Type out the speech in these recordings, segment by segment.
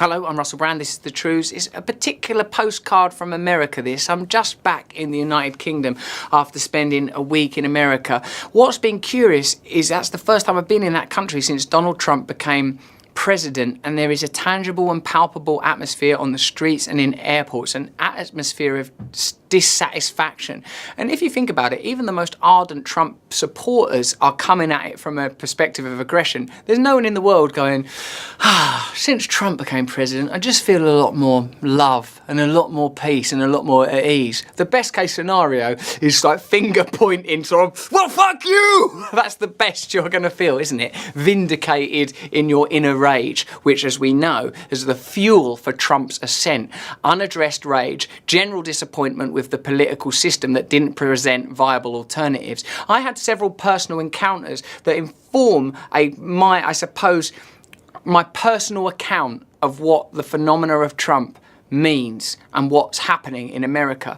Hello, I'm Russell Brand, this is The Truths. It's a particular postcard from America, this. I'm just back in the United Kingdom after spending a week in America. What's been curious is that's the first time I've been in that country since Donald Trump became president, and there is a tangible and palpable atmosphere on the streets and in airports, an atmosphere of dissatisfaction. And if you think about it, even the most ardent Trump supporters are coming at it from a perspective of aggression. There's no one in the world going, since Trump became president, I just feel a lot more love and a lot more peace and a lot more at ease. The best case scenario is like finger pointing sort of, well, fuck you! That's the best you're gonna feel, isn't it? Vindicated in your inner rage, which, as we know, is the fuel for Trump's ascent. Unaddressed rage, general disappointment with the political system that didn't present viable alternatives. I had several personal encounters that inform my personal account of what the phenomena of Trump means and what's happening in America.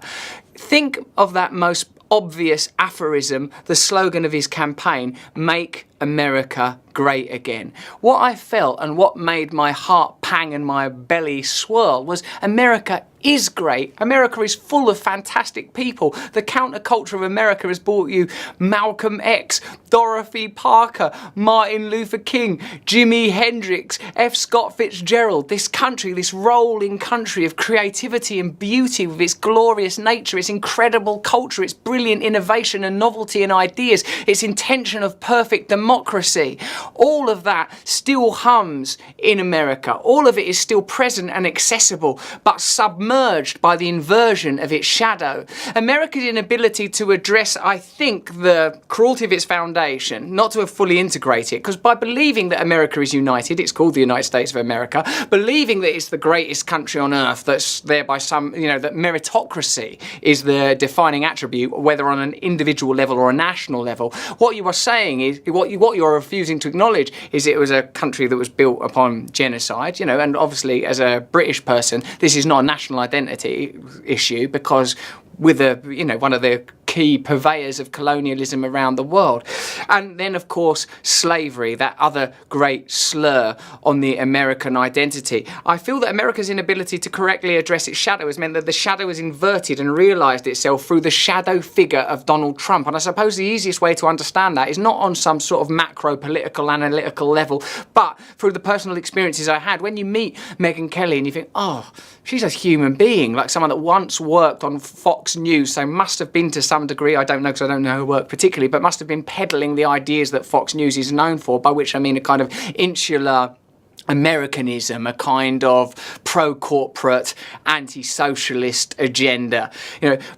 Think of that most obvious aphorism, the slogan of his campaign, "Make America Great Again." What I felt and what made my heart pang and my belly swirl was America is great. America is full of fantastic people. The counterculture of America has brought you Malcolm X, Dorothy Parker, Martin Luther King, Jimi Hendrix, F. Scott Fitzgerald. This country, this rolling country of creativity and beauty with its glorious nature, its incredible culture, its brilliant innovation and novelty and ideas, its intention of perfect democracy. All of that still hums in America. All of it is still present and accessible, but submerged by the inversion of its shadow. America's inability to address, I think, the cruelty of its foundation, not to have fully integrated it, because by believing that America is united, it's called the United States of America, believing that it's the greatest country on earth, that's there by some, that meritocracy is the defining attribute, whether on an individual level or a national level. What you are saying is, what you are refusing to acknowledge is it was a country that was built upon genocide, and obviously as a British person, this is not a national identity issue, because with one of the key purveyors of colonialism around the world. And then, of course, slavery, that other great slur on the American identity. I feel that America's inability to correctly address its shadow has meant that the shadow has inverted and realised itself through the shadow figure of Donald Trump. And I suppose the easiest way to understand that is not on some sort of macro political analytical level, but through the personal experiences I had. When you meet Megyn Kelly and you think, oh, she's a human being, like someone that once worked on Fox News, so must have been to some degree, I don't know because I don't know her work particularly, but must have been peddling the ideas that Fox News is known for, by which I mean a kind of insular Americanism, a kind of pro-corporate, anti-socialist agenda.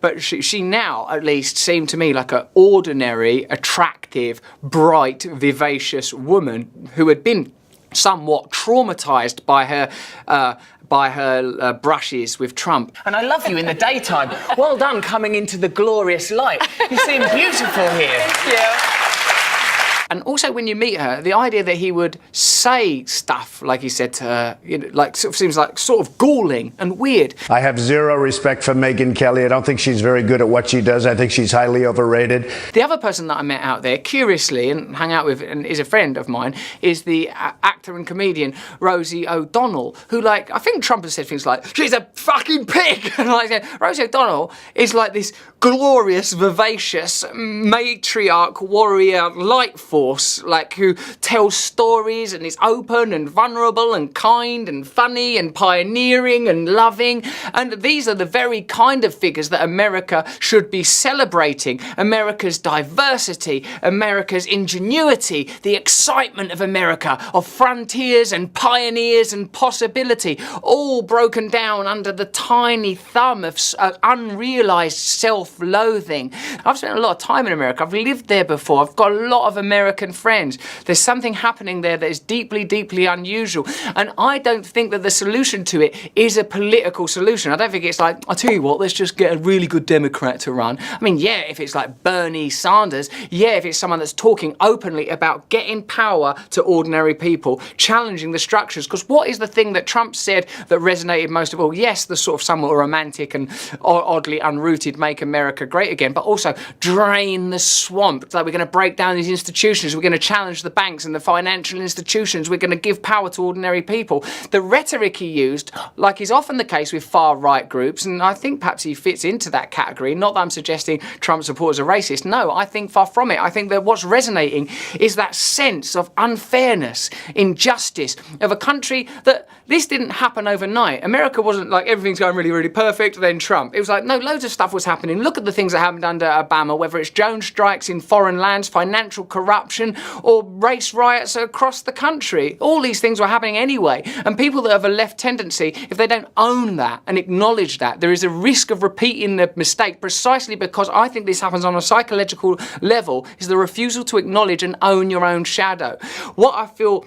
But she now, at least, seemed to me like an ordinary, attractive, bright, vivacious woman who had been somewhat traumatised by her brushes with Trump. And I love you in the daytime. Well done coming into the glorious light. You seem beautiful here. Thank you. And also when you meet her, the idea that he would say stuff like he said to her, seems like sort of galling and weird. I have zero respect for Megyn Kelly. I don't think she's very good at what she does. I think she's highly overrated. The other person that I met out there, curiously, and hang out with, and is a friend of mine, is the actor and comedian Rosie O'Donnell, who, I think Trump has said things like, she's a fucking pig! And Rosie O'Donnell is like this glorious, vivacious, matriarch, warrior, light force, who tells stories and is open and vulnerable and kind and funny and pioneering and loving. And these are the very kind of figures that America should be celebrating. America's diversity, America's ingenuity, the excitement of America, of frontiers and pioneers and possibility, all broken down under the tiny thumb of unrealised self-loathing. I've spent a lot of time in America. I've lived there before. I've got a lot of American friends. There's something happening there that is deeply, deeply unusual. And I don't think that the solution to it is a political solution. I don't think it's like, I'll tell you what, let's just get a really good Democrat to run. I mean, yeah, if it's like Bernie Sanders, yeah, if it's someone that's talking openly about getting power to ordinary people, challenging the structures. Because what is the thing that Trump said that resonated most of all? Yes, the sort of somewhat romantic and oddly unrooted Make America America great again, but also drain the swamp. It's like we're going to break down these institutions. We're going to challenge the banks and the financial institutions. We're going to give power to ordinary people. The rhetoric he used, like is often the case with far-right groups, and I think perhaps he fits into that category. Not that I'm suggesting Trump supporters are racist. No, I think far from it. I think that what's resonating is that sense of unfairness, injustice, of a country that this didn't happen overnight. America wasn't like everything's going really, really perfect, then Trump. It was like, no, loads of stuff was happening. Look at the things that happened under Obama, whether it's drone strikes in foreign lands, financial corruption, or race riots across the country. All these things were happening anyway. And people that have a left tendency, if they don't own that and acknowledge that, there is a risk of repeating the mistake, precisely because I think this happens on a psychological level, is the refusal to acknowledge and own your own shadow. What I feel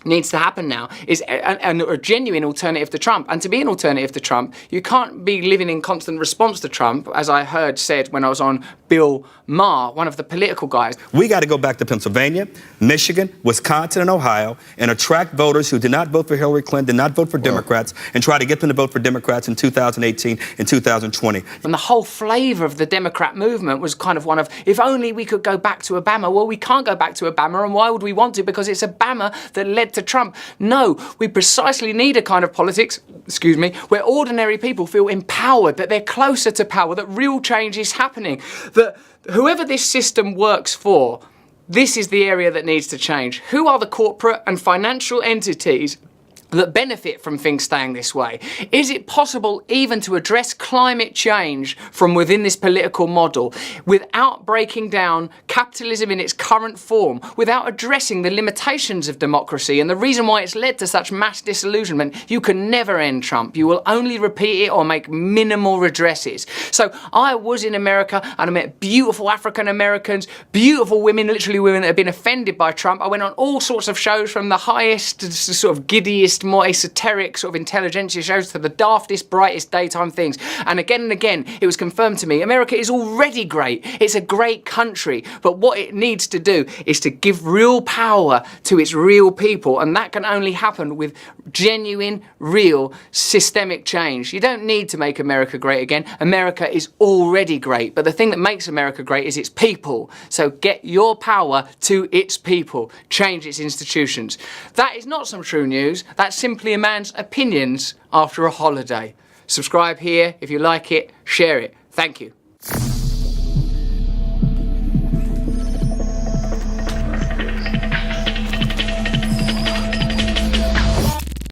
needs to happen now is a genuine alternative to Trump. And to be an alternative to Trump, you can't be living in constant response to Trump, as I heard said when I was on Bill Maher, one of the political guys. We got to go back to Pennsylvania, Michigan, Wisconsin, and Ohio and attract voters who did not vote for Hillary Clinton, did not vote for Democrats, and try to get them to vote for Democrats in 2018 and 2020. And the whole flavour of the Democrat movement was kind of one of, if only we could go back to Obama. Well, we can't go back to Obama, and why would we want to? Because it's Obama that led to Trump. No, we precisely need a kind of politics, where ordinary people feel empowered, that they're closer to power, that real change is happening, that whoever this system works for, this is the area that needs to change. Who are the corporate and financial entities that benefit from things staying this way? Is it possible even to address climate change from within this political model without breaking down capitalism in its current form, without addressing the limitations of democracy and the reason why it's led to such mass disillusionment? You can never end Trump. You will only repeat it or make minimal redresses. So I was in America and I met beautiful African Americans, beautiful women, literally women that have been offended by Trump. I went on all sorts of shows, from the highest to sort of giddiest, more esoteric sort of intelligentsia shows to the daftest, brightest daytime things. And again, it was confirmed to me, America is already great. It's a great country. But what it needs to do is to give real power to its real people. And that can only happen with genuine, real, systemic change. You don't need to make America great again. America is already great. But the thing that makes America great is its people. So get your power to its people. Change its institutions. That is not some true news. That's simply a man's opinions after a holiday. Subscribe here if you like it. Share it. Thank you.